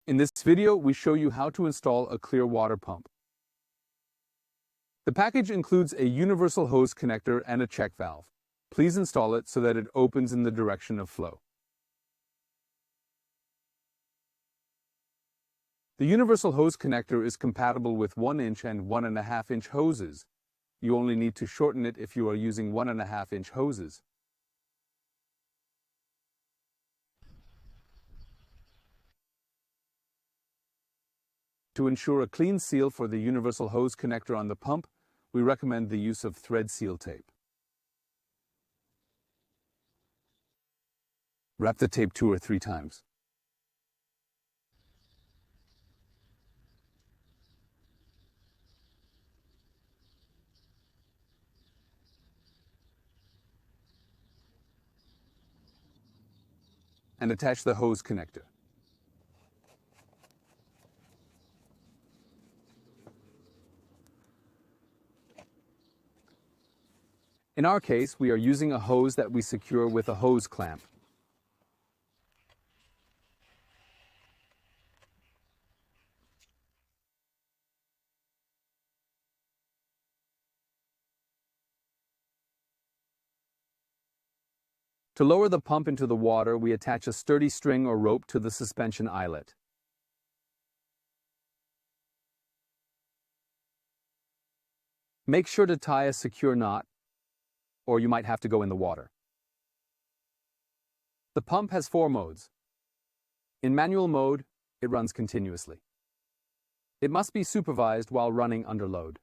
In this video, we show you how to install a clear water pump. The package includes a universal hose connector and a check valve. Please install it so that it opens in the direction of flow. The universal hose connector is compatible with 1-inch and 1.5-inch hoses. You only need to shorten it if you are using 1.5-inch hoses. To ensure a clean seal for the universal hose connector on the pump, we recommend the use of thread seal tape. Wrap the tape 2 or 3 times. And attach the hose connector. In our case, we are using a hose that we secure with a hose clamp. To lower the pump into the water, we attach a sturdy string or rope to the suspension eyelet. Make sure to tie a secure knot, or you might have to go in the water. The pump has 4 modes. In manual mode, it runs continuously. It must be supervised while running under load.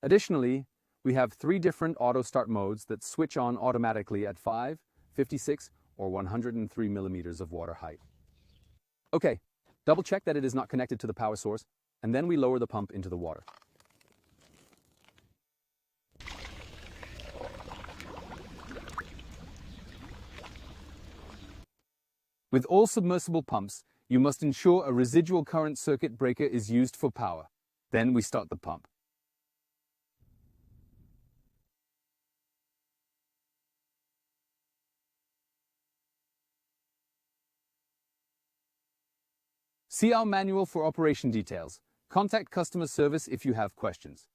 Additionally, we have 3 different auto start modes that switch on automatically at 5, 56, or 103 millimeters of water height. Okay, double check that it is not connected to the power source, and then we lower the pump into the water. With all submersible pumps, you must ensure a residual current circuit breaker is used for power. Then we start the pump. See our manual for operation details. Contact customer service if you have questions.